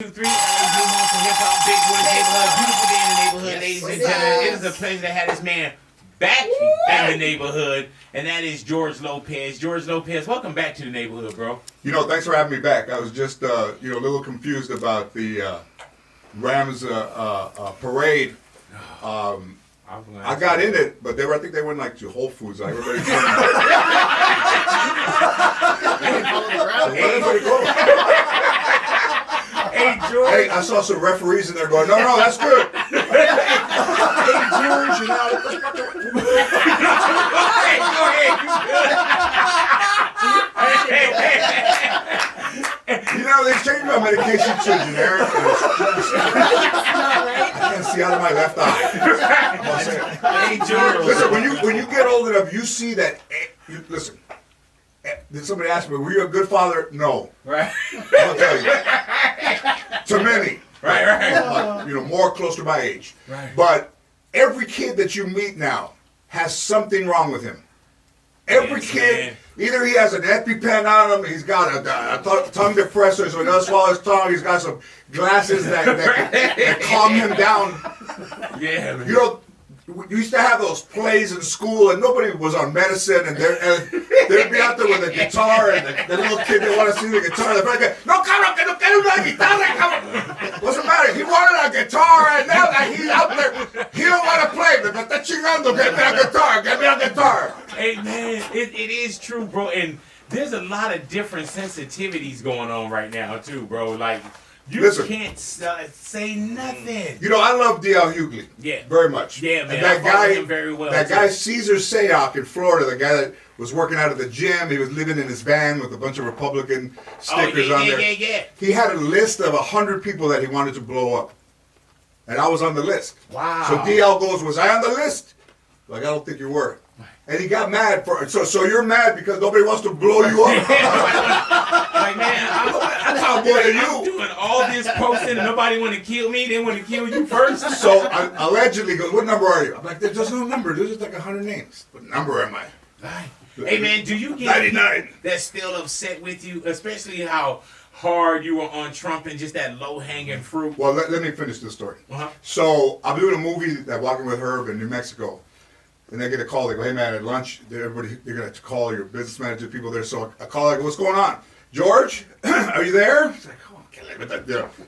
2, 3, LA home for hip hop, big boys neighborhood, beautiful day in the neighborhood, ladies and gentlemen. It is a pleasure to have this man back in the neighborhood, and that is George Lopez. George Lopez, welcome back to the neighborhood, bro. You know, thanks for having me back. I was just, a little confused about the Rams parade. I got in it, but I think they went like to Whole Foods. Like everybody. Everybody go. Hey, George. Hey, I saw some referees in there going, no, that's good. Hey, George, You know, they changed my medication to generic. I can't see out of my left eye. Hey, George. Listen, when you get old enough, you see that. Listen. Did somebody ask me, were you a good father? No. Right. I'll tell you. To many. Right. More close to my age. Right. But every kid that you meet now has something wrong with him. Every kid, either he has an EpiPen on him, he's got a tongue depressor, so he doesn't swallow his tongue, he's got some glasses that calm him down. Yeah, man. You know, we used to have those plays in school, and nobody was on medicine, and they'd be out there with a guitar, and the little kid didn't want to see the guitar. The friend goes, no, cabrón, que no quiero una guitarra, cabrón. What's the matter? He wanted a guitar, and now that he's out there, he don't want to play. Me está chingando, get me a guitar. Hey, man, it is true, bro, and there's a lot of different sensitivities going on right now, too, bro. Like, Listen, can't say nothing. You know, I love D.L. Hughley. Yeah. Very much. Yeah, man. And that guy, him very well, that guy Caesar Sayok in Florida, the guy that was working out of the gym, he was living in his van with a bunch of Republican stickers on there. Yeah. He had a list of 100 people that he wanted to blow up. And I was on the list. Wow. So D.L. goes, was I on the list? Like, I don't think you were. And he got mad for it. So you're mad because nobody wants to blow you up? Like, man, I'm doing all this posting and nobody want to kill me. They want to kill you first. So allegedly goes, what number are you? I'm like, there's no number. There's just like 100 names. What number am I? Hey, man, do you get 99. That's still upset with you, especially how hard you were on Trump and just that low-hanging fruit? Well, let me finish this story. Uh-huh. So I'm doing a movie that Walking with Herb in New Mexico. And they get a call. They go, hey, man, at lunch, they're going to call your business manager, people there. So I call, I go, what's going on? George, are you there? He's like, oh,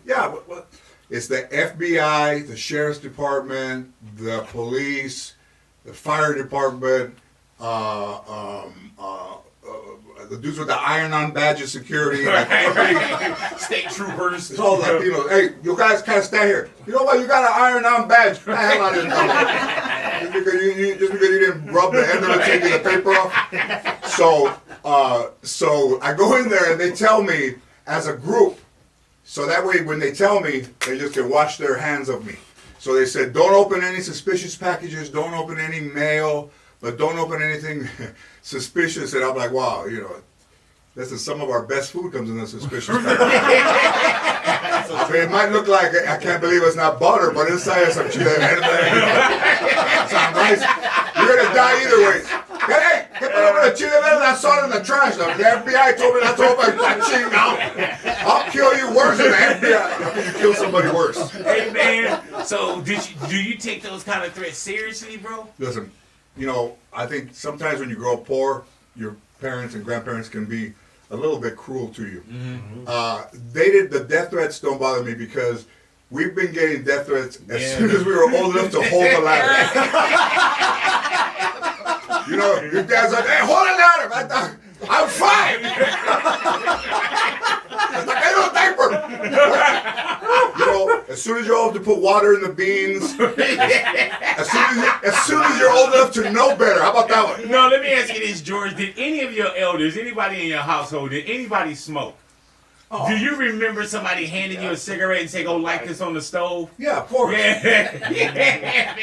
yeah, what? It's the FBI, the Sheriff's Department, the police, the fire department, the dudes with the iron-on badge of security. State troopers. It's all like, hey, you guys can't stand here. You know what? You got an iron-on badge. Get the hell out of here. Just because you didn't rub the end of it, taking the paper off. So I go in there and they tell me as a group. So that way when they tell me, they just can wash their hands of me. So they said, don't open any suspicious packages, don't open any mail, but don't open anything suspicious. And I'm like, wow, listen, some of our best food comes in the suspicious package. I mean, it might look like, I can't believe it's not butter, but inside it's some chile. Sounds nice. You're going to die either way. Hey, get over the chile verde, I saw it in the trash. The FBI told me not to open that ching now. I'll kill you worse than the FBI. How can you kill somebody worse? Hey, man, so do you take those kind of threats seriously, bro? Listen, I think sometimes when you grow up poor, your parents and grandparents can be a little bit cruel to you. Mm-hmm. The death threats don't bother me because we've been getting death threats as soon as we were old enough to hold the ladder. Your dad's like, hey, hold the ladder. I'm 5. It's like, I don't diaper. As soon as you're old to put water in the beans, as soon as you're old enough to know better. How about that one? No, let me ask you this, George. Did any of your elders, anybody in your household, did anybody smoke? Oh. Do you remember somebody handing you a cigarette and say, go light this on the stove? Yeah, of course. Yeah.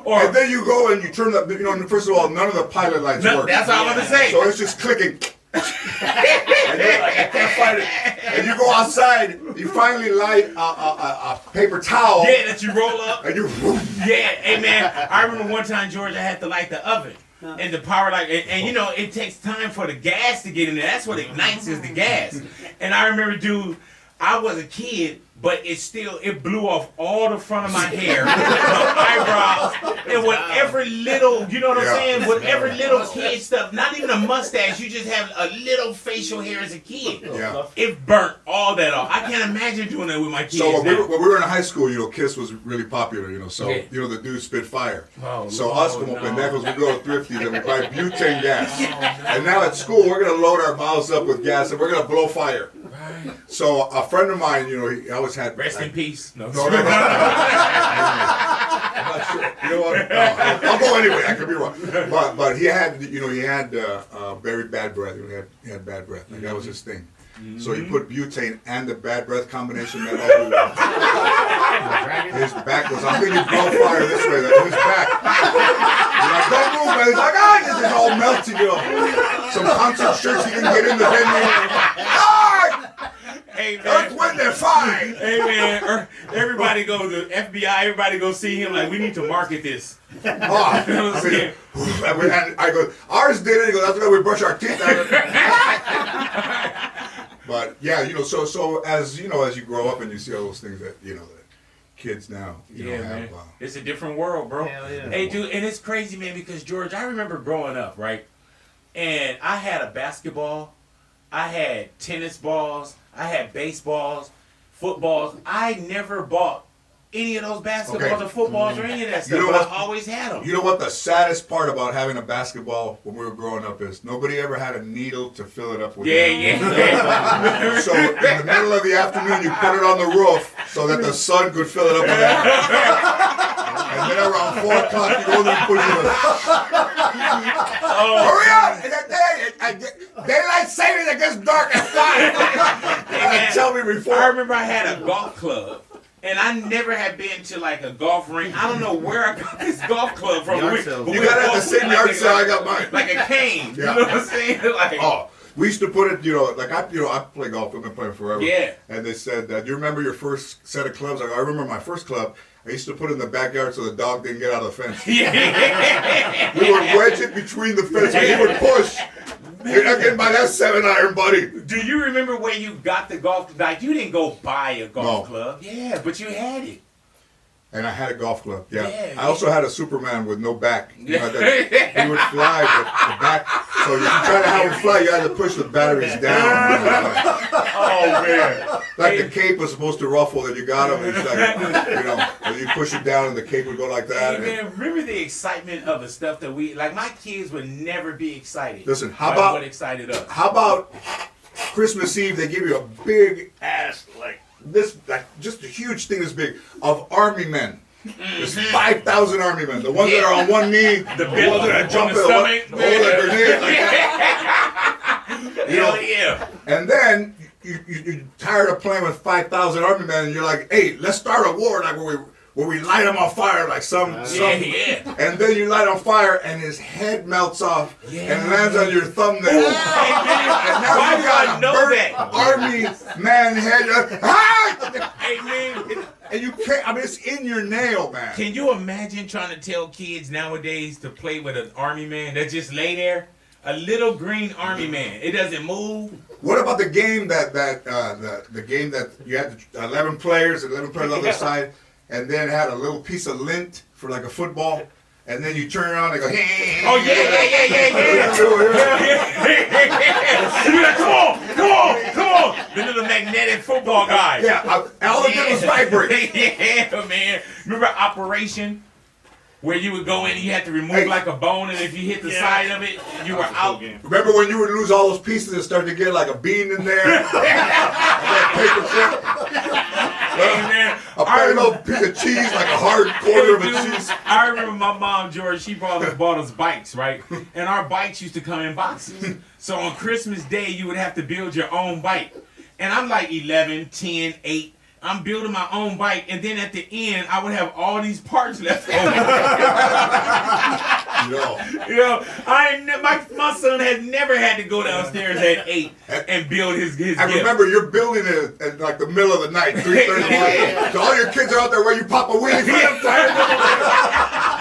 And then you go and you turn the, first of all, none of the pilot lights work. That's all I'm going to say. So it's just clicking. And I can't find it. And you go outside, you finally light a paper towel. Yeah, that you roll up. And you. Yeah, hey man, I remember one time, George, I had to light the oven. And the power light, and it takes time for the gas to get in there. That's what ignites is the gas. And I remember, dude, I was a kid, but it blew off all the front of my hair, my eyebrows, and whatever little, you know what I'm saying? Whatever little kid stuff, not even a mustache, you just have a little facial hair as a kid. Yeah. It burnt all that off. I can't imagine doing that with my kids. So when we were in high school, Kiss was really popular, so, the dudes spit fire. So us, como pendejos, we go to Thrifties and we buy butane gas. And now at school, we're going to load our mouths up with gas and we're going to blow fire. Right. So a friend of mine, he always had... Rest in peace. No. I'm not sure. You know what? I'll go anyway. I could be wrong. But he had, very bad breath. He had bad breath. Like that was his thing. Mm-hmm. So he put butane and the bad breath combination that everywhere. His back was, I'm thinking blow fire this way. His back. He's like, don't move, man. He's like, this is all melting, Some concert shirts he didn't get in the venue. Hey man, Earth, Wind, and Fire. Hey man, everybody go to FBI. Everybody go see him. Like we need to market this. You know what I'm saying? And I go, ours did it. He goes, that's why we brush our teeth out of it. But yeah, so as as you grow up and you see all those things that that kids now have. Man. It's a different world, bro. Hell yeah. Hey dude, and it's crazy, man, because George, I remember growing up, right? And I had a basketball, I had tennis balls, I had baseballs, footballs. I never bought any of those basketballs or footballs or any of that stuff, but I always had them. You know what the saddest part about having a basketball when we were growing up is? Nobody ever had a needle to fill it up with. Yeah. So in the middle of the afternoon, you put it on the roof so that the sun could fill it up with that. And then around 4 o'clock, you go there and push it. Hurry up! Daylight savings, it gets dark at 5. Tell me before. I remember I had a golf club. And I never had been to like a golf ring. I don't know where I got this golf club from. You got it at the same yard sale I got mine. Like a cane. Yeah. You know what I'm saying? Like, we used to put it, like I play golf. I've been playing forever. Yeah. And they said, do you remember your first set of clubs? I remember my first club. I used to put it in the backyard so the dog didn't get out of the fence. Yeah. We would wedge it between the fence and he would push. You're not getting by that 7-iron, buddy. Do you remember where you got the golf? Like you didn't go buy a golf club. Yeah, but you had it. And I had a golf club. Yeah. I also had a Superman with no back. He would fly, but the back. So if you try to have him fly, you had to push the batteries down. Oh man! Like the cape was supposed to ruffle, and you got him. It's like, and you push it down, and the cape would go like that. Hey, man, remember the excitement of the stuff that my kids would never be excited. Listen, how about what excited us? How about Christmas Eve? They give you a big ass just a huge thing this big of army men. There's 5,000 army men. The ones that are on one knee, the ones that are jumping, the grenade, like that. Yeah. And then you're tired of playing with 5,000 army men, and you're like, hey, let's start a war, like where we light them on fire, like some. And then you light on fire, and his head melts off and lands on your thumbnail. And now you got a burnt army man head. Hey man. And you can't, it's in your nail, man. Can you imagine trying to tell kids nowadays to play with an army man that just lay there? A little green army man. It doesn't move. What about the game the game that you had 11 players on the other side, and then had a little piece of lint for like a football, and then you turn around and go, hey. Oh yeah. Come on. The little magnetic football guy. Yeah, all it did was vibrate. Yeah, man. Remember Operation? Where you would go in and you had to remove like a bone, and if you hit the side of it, you were out. Remember when you would lose all those pieces and start to get like a bean in there? That paper clip? A little piece of cheese, like a hard quarter of a cheese. I remember my mom, George, she bought us bikes, right? And our bikes used to come in boxes. So on Christmas Day, you would have to build your own bike. And I'm like 11, 10, 8. I'm building my own bike, and then at the end, I would have all these parts left over. My son has never had to go downstairs at 8 and build his gift. Remember, you're building it at like the middle of the night, 3:30. So all your kids are out there where you pop a wheelie.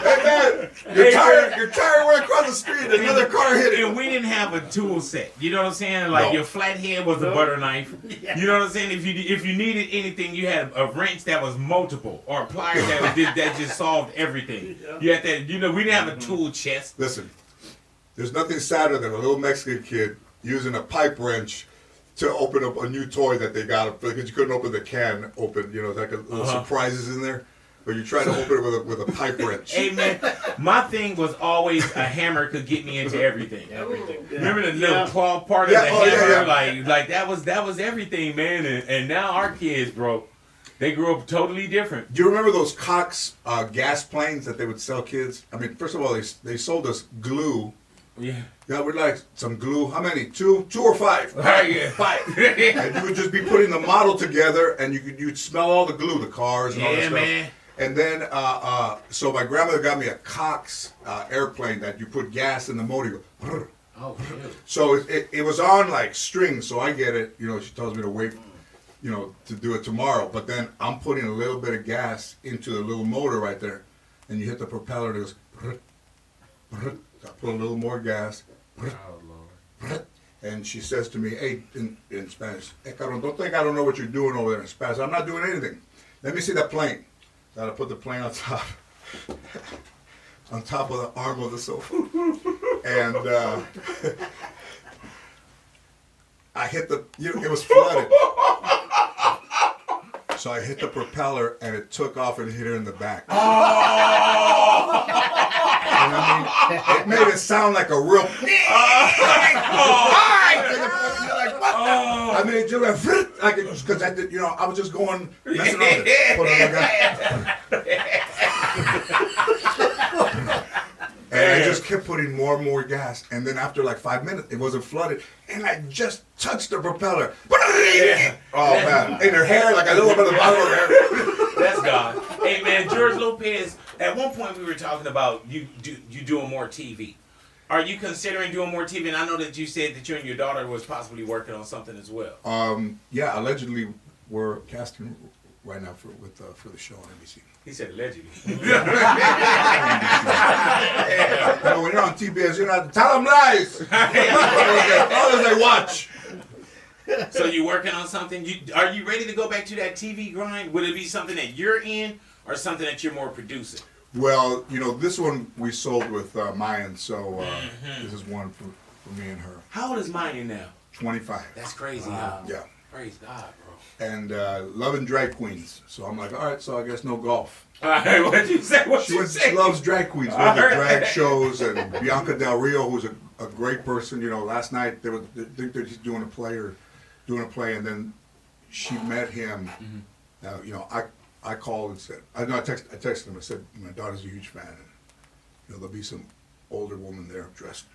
Hey man, Your tire went across the street. Another car hit it. And we didn't have a tool set. You know what I'm saying? Like your flathead was a butter knife. You know what I'm saying? If you needed anything, you had a wrench that was multiple or a plier that just solved everything. You had that. You know, we didn't have a tool chest. Listen, there's nothing sadder than a little Mexican kid using a pipe wrench to open up a new toy that they got because you couldn't open the can open. You know, like a little surprises in there. But you try to open it with a pipe wrench. Hey man, my thing was always a hammer could get me into everything. Remember the little claw part of the hammer? Like that was everything, man. And now our kids, bro, they grew up totally different. Do you remember those Cox gas planes that they would sell kids? I mean, first of all, they sold us glue. Yeah. Yeah, we'd like some glue. How many? Two or five? Yeah. 5. And you would just be putting the model together, and you'd smell all the glue, the cars and all that stuff. Man. And then, so my grandmother got me a Cox airplane that you put gas in the motor. You go, oh, shit. So it was on like strings, so I get it. You know, she tells me to wait, you know, to do it tomorrow. But then I'm putting a little bit of gas into the little motor right there, and you hit the propeller, and it goes. I put a little more gas. Oh, Lord. And she says to me, hey, in Spanish, hey, cabrón, don't think I don't know what you're doing over there in Spanish. I'm not doing anything. Let me see that plane. So I put the plane on top of the arm of the sofa. And I hit it was flooded. So I hit the propeller and it took off and hit her in the back. Oh! And I mean, it made it sound like a real. I mean, it just went like because I did, you know, I was just going messing around with it. And I just kept putting more and more gas, and then after like 5 minutes, it wasn't flooded, and I just touched the propeller. Oh man, in her hair, like a little bit of the bottom of her hair. That's God. Hey man, George Lopez. At one point, we were talking about you doing more TV. Are you considering doing more TV? And I know that you said that you and your daughter was possibly working on something as well. Yeah, allegedly we're casting right now for the show on NBC. He said allegedly. You know, when you're on TBS, you're not tell them lies. All as they watch. So you working on something? Are you ready to go back to that TV grind? Would it be something that you're in, or something that you're more producing? Well, you know, this one we sold with Mayan, so this is one for me and her. How old is Mayan now? 25. That's crazy, huh? Yeah. Praise God, bro. And loving drag queens. So I'm like, all right, so I guess no golf. All right, what'd you say? She loves drag queens. She loves the drag shows. And Bianca Del Rio, who's a great person. You know, last night they think they're just doing a play, and then she met him. You know, I called and said, I texted him. I said, my daughter's a huge fan, and you know there'll be some older woman there dressed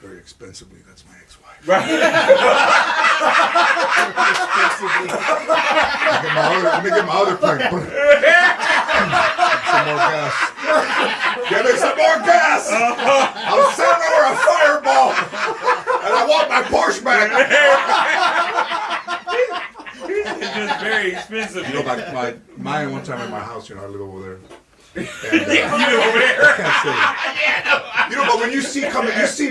very expensively. That's my ex-wife. Right. Let me get my other plane. Some more gas. Give me some more gas. I'm sending over a fireball, and I want my Porsche back. It's just very expensive. You know, mine one time at my house, you know, I live over there. And, you live over there? I can't say it. You know, but when you see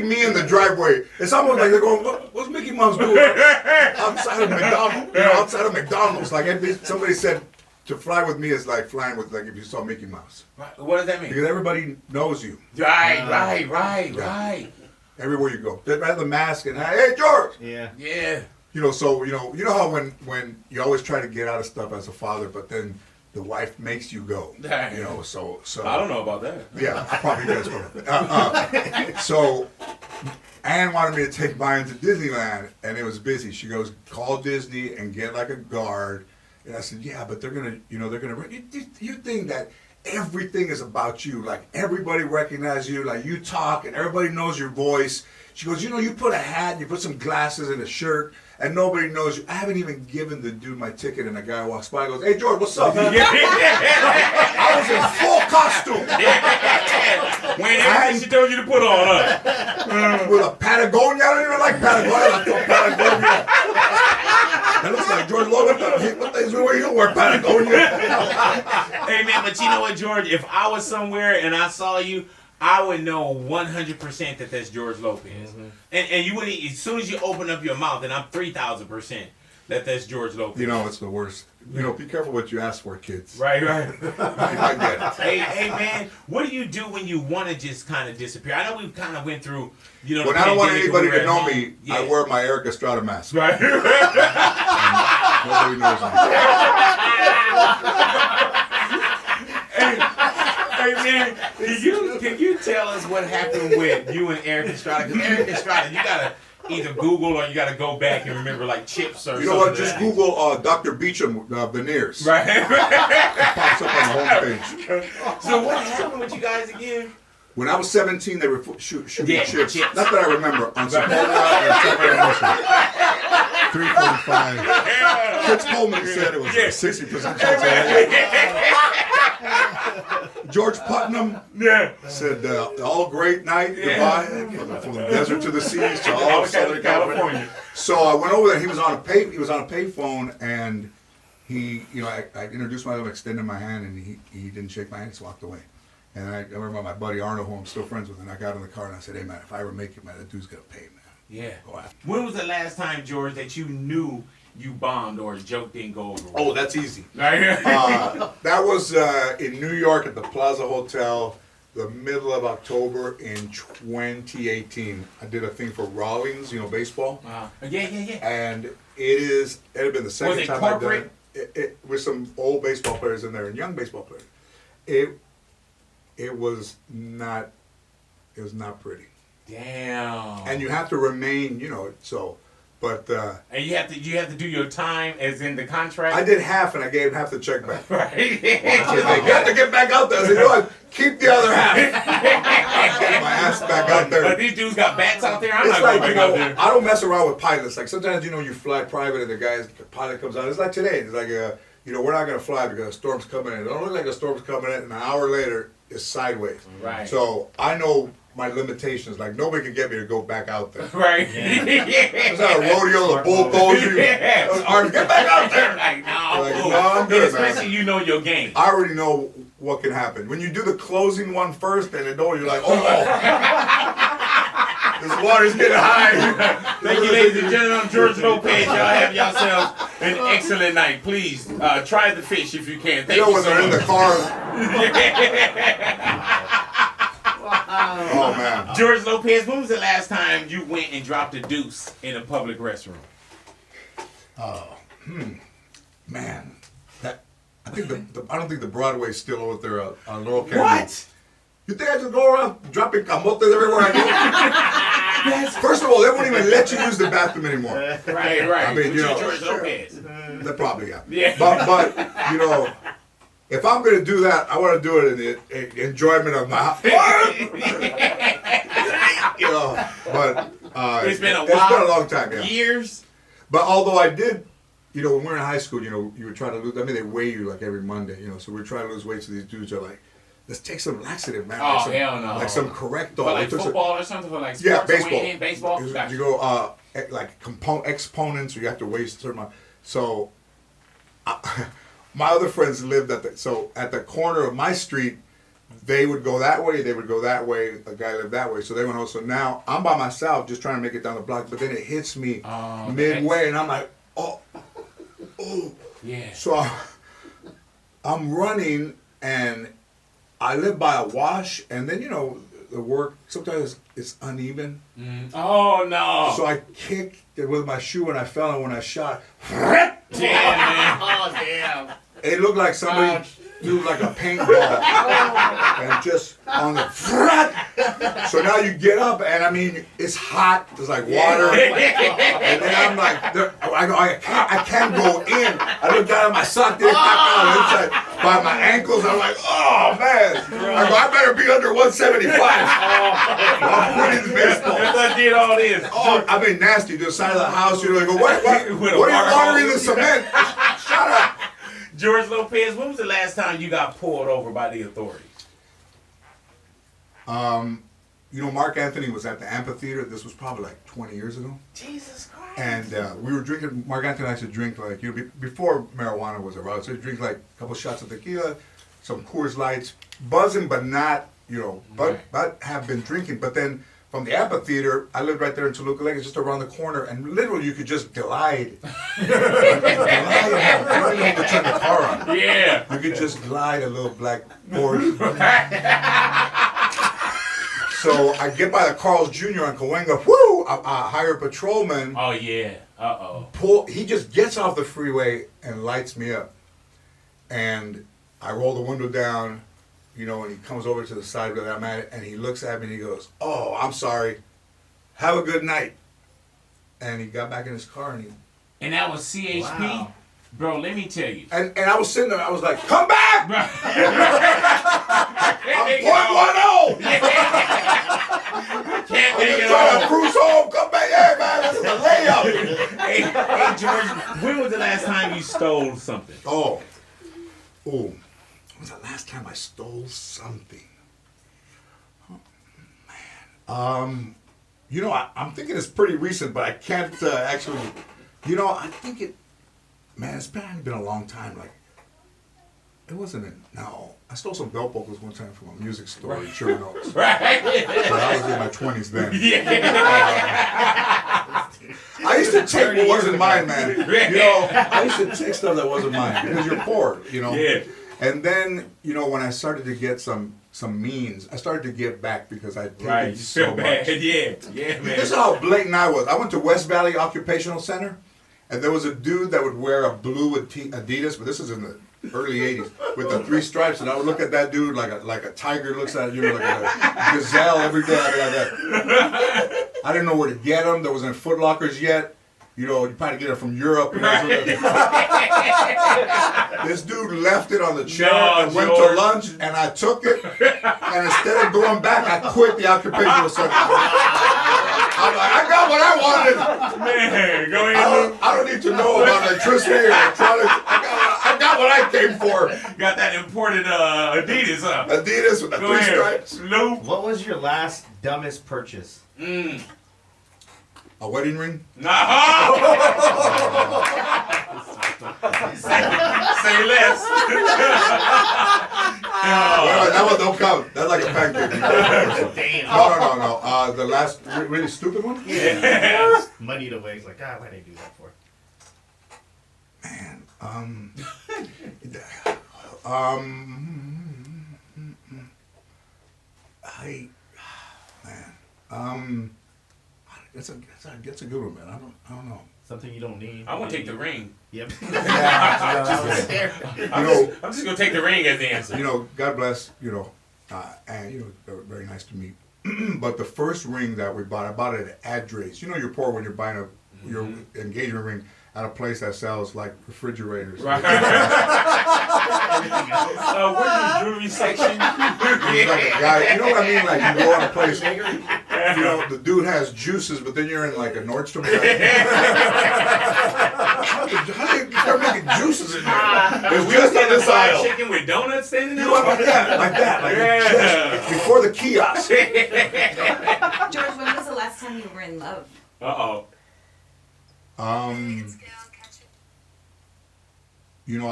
me in the driveway, it's almost like they're going, what's Mickey Mouse doing outside of McDonald's? You know, outside of McDonald's. Like somebody said, to fly with me is like flying with, like if you saw Mickey Mouse. What does that mean? Because everybody knows you. Right. Everywhere you go. They have the mask and, hey, George! Yeah. You know, so, you know how when you always try to get out of stuff as a father, but then the wife makes you go. You know, so. I don't know about that. Yeah, I probably guess. So, Ann wanted me to take Mayan to Disneyland, and it was busy. She goes, call Disney and get like a guard. And I said, yeah, but they're gonna. You think that everything is about you? Like everybody recognizes you, like you talk, and everybody knows your voice. She goes, you know, you put a hat, you put some glasses and a shirt, and nobody knows you. I haven't even given the dude my ticket, and a guy walks by and goes, hey, George, what's up? I was in full costume. When everything she told you to put on, huh? With a Patagonia. I don't even like Patagonia. I thought Patagonia. That looks like George Lopez. What things where you don't wear Patagonia? Hey, man, but you know what, George? If I was somewhere and I saw you, I would know 100% that that's George Lopez. And you would, as soon as you open up your mouth, and I'm 3,000% that that's George Lopez. You know, it's the worst. You know, be careful what you ask for, kids. Right. I get it. Hey, man, what do you do when you want to just kind of disappear? I know we kind of went through, you know, When I don't want anybody to know me, I wear my Eric Estrada mask. Right. Nobody knows me. Hey man, can you tell us what happened with you and Eric Estrada? Because Eric Estrada, you gotta either Google or you gotta go back and remember like chips or something. You know what? Just Google Dr. Beecham veneers. Right. It pops up on the homepage. So what happened with you guys again? When I was 17, they were shooting chips. Chips. Not that I remember. On Sepulveda and 345. Fritz Coleman said it was a 60% chance of George Putnam said, all great night, goodbye. From the desert to the seas to all of Southern California. So I went over there. He was on a payphone, and he, you know, I introduced myself, extended my hand, and he didn't shake my hand. He just walked away. And I remember my buddy Arnold, who I'm still friends with, and I got in the car and I said, "Hey man, if I ever make it, man, that dude's gonna pay, man." Yeah. Go after. When was the last time, George, that you knew you bombed or a joke didn't go over well? Oh, that's easy. Right. That was in New York at the Plaza Hotel, the middle of October in 2018. I did a thing for Rawlings, you know, baseball. Yeah. And it had been the second Was it time I've done corporate? it with some old baseball players in there and young baseball players. It was not pretty. Damn. And you have to remain, you know, so, but. And you have to do your time as in the contract? I did half and I gave half the check back. Right. You have to get back out there. I said, you know what? Keep the other half. Get my ass back out there. But these dudes got bats out there? I'm It's not like, going you back know, out there. I don't mess around with pilots. Like sometimes, you know, you fly private and the pilot comes out. It's like today. It's like, you know, we're not going to fly because a storm's coming in. It don't look like a storm's coming in, and an hour later, it's sideways. Right. So I know my limitations. Like nobody can get me to go back out there. Right. It's not a rodeo, the bull throws you. Arms, get back out there. Like, no, Like, no, I'm good, especially man. you know your game. I already know what can happen. When you do the closing one first, and then you're like, oh, this water's getting high. Thank you, ladies and gentlemen. I'm George Lopez. Y'all have yourselves an excellent night. Please try the fish if you can. Thank You know you when so they're in the much. car. Oh man. George Lopez, when was the last time you went and dropped a deuce in a public restroom? Man, I think I don't think the Broadway's still over there on Laurel Canyon. What? You think I just go around dropping camotes everywhere I go? First of all, they won't even let you use the bathroom anymore. Right. I mean, But you know, George Lopez. They probably have. Yeah. But you know, if I'm gonna do that, I want to do it in the enjoyment of my. You know, but It's been a while. It's been a long time. Yeah. Years. But although I did, you know, when we were in high school, you know, you were trying to lose. I mean, they weigh you like every Monday, you know. So we're trying to lose weight. So these dudes are like, let's take some laxative, man. Oh, like some, hell no. Like some Correcto. For like football or something? For like Yeah, sports? baseball. Weighing in baseball? You Gotcha. go like exponents, or you have to weigh a certain amount. So my other friends lived at the corner of my street. They would go that way. They would go that way. The guy lived that way, so they went home. So now I'm by myself, just trying to make it down the block. But then it hits me midway, and I'm like, oh. Yeah. So I'm running, and I live by a wash, and then you know the work sometimes it's uneven. Oh no. So I kicked it with my shoe, and I fell, and when I shot, Damn, man. Oh damn. it looked like somebody threw like a paintball, and just on the front. So now you get up, and I mean it's hot. There's like water, and then I'm like, I can't go in. I look down at my sock, didn't pop out inside by my ankles. I'm like, oh man. I go, I better be under 175. I'm quitting baseball. If I did all this. Oh, I mean nasty. To the side of the house, you know, they go, what are you watering the cement? Shut up. George Lopez, when was the last time you got pulled over by the authorities? You know, Mark Anthony was at the amphitheater. This was probably like 20 years ago. Jesus Christ. And we were drinking, Mark Anthony and I used to drink like, you know, before marijuana was around. So we drink like a couple shots of tequila, some Coors Lights, buzzing but not but have been drinking. But then from the amphitheater, I lived right there in Toluca Lake, it's just around the corner, and literally you could just glide. You don't even have to turn the car on. Yeah. You could just glide a little black Porsche. So I get by the Carl's Jr. on Cahuenga, whoo! I hire a patrolman. Oh, yeah. He just gets off the freeway and lights me up. And I roll the window down, and he comes over to the side where I'm at, and he looks at me and he goes, "Oh, I'm sorry. Have a good night." And he got back in his car and that was CHP? Wow. Bro, let me tell you. And I was sitting there, I was like, "Come back!" I'm .10. Can't I'm make just it trying to all. cruise home. Come back, hey man, this is a layup. Hey, George, when was the last time you stole something? Oh, when was the last time I stole something? Oh, man. I'm thinking it's pretty recent, but I can't actually. I think it's been a long time. Like, it wasn't no. I stole some belt buckles one time from a music store in Sherman Oaks. Right. But I was in my 20s then. Yeah. I used to take what wasn't mine, man. I used to take stuff that wasn't mine because you're poor, Yeah. And then, when I started to get some means, I started to give back because I'd taken so much. Yeah, man. This is how blatant I was. I went to West Valley Occupational Center, and there was a dude that would wear a blue Adidas, but this is in the early 80s, with the 3 stripes, and I would look at that dude like a tiger looks at like a gazelle every day. I didn't know where to get them. There wasn't Foot Lockers yet. You probably get it from Europe. This dude left it on the chair and went to lunch, and I took it, and instead of going back, I quit the occupational center. I'm like, I got what I wanted. Man, go ahead. I don't need to know about electricity or electronics. I got what I came for. Got that imported Adidas, huh? Adidas with the 3 stripes. Luke. What was your last dumbest purchase? A wedding ring? No. Say less. Well, that one don't count. That's like a pancake. Damn. No. The last really stupid one? Yeah. Moneyed away. It's like, why'd I do that for? Man, that's a good one, man. I don't know. Something you don't need. I want to take the ring. Yep. I'm just gonna take the ring as the answer. God bless. And they're very nice to meet. But the first ring that we bought, I bought it at Address. You're poor when you're buying your engagement ring at a place that sells like refrigerators. Right. Where's the jewelry section? He's like a guy, you know what I mean? Like you go on a place, the dude has juices, but then you're in like a Nordstrom. How do you start making juices in there? It's just on this aisle. Chicken with donuts standing there? Like that. Just before the kiosk. George, when was the last time you were in love? Uh-oh. I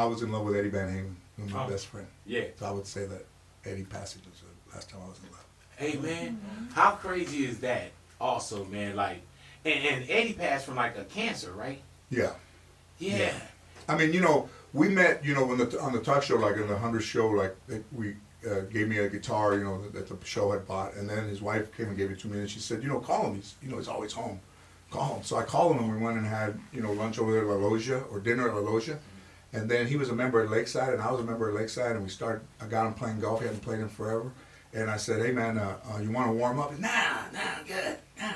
was in love with Eddie Van Halen, my best friend. Yeah. So I would say that Eddie Passage was the last time I was in love. Hey, man, how crazy is that also, man? Like, and Eddie passed from like a cancer, right? Yeah. Yeah. I mean, we met, on the talk show, like in the 100th show, like we gave me a guitar, that the show had bought, and then his wife came and gave it to me, and she said, call him, he's always home. Call him. So I called him, and we went and had, lunch over there at La Logia, or dinner at La Logia, and then he was a member at Lakeside, and I was a member at Lakeside, and I got him playing golf. He hadn't played him forever, and I said, hey man, you want to warm up? Nah, good, nah.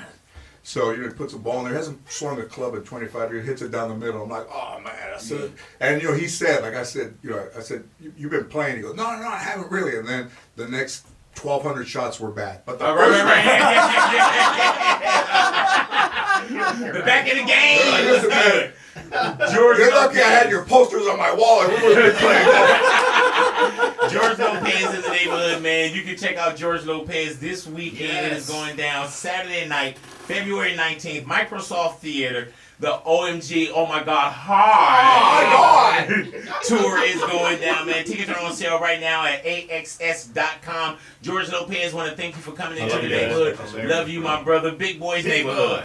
So, he puts a ball in there. He hasn't swung a club in 25 years, hits it down the middle. I'm like, oh man, I said, and he said, like I said, you've been playing. He goes, no, I haven't really. And then the next 1,200 shots were bad. But the first the back of the game. like, listen, man, George you're lucky I had your posters on my wall and we would have been playing golf. George Lopez in the neighborhood, man. You can check out George Lopez this weekend. It is Yes. going down Saturday night, February 19th, Microsoft Theater. The OMG, oh my God, hard tour is going down, man. Tickets are on sale right now at AXS.com. George Lopez, want to thank you for coming into love the you guys. neighborhood. Thanks, man. Love you, my brother. Big Boy's Neighborhood.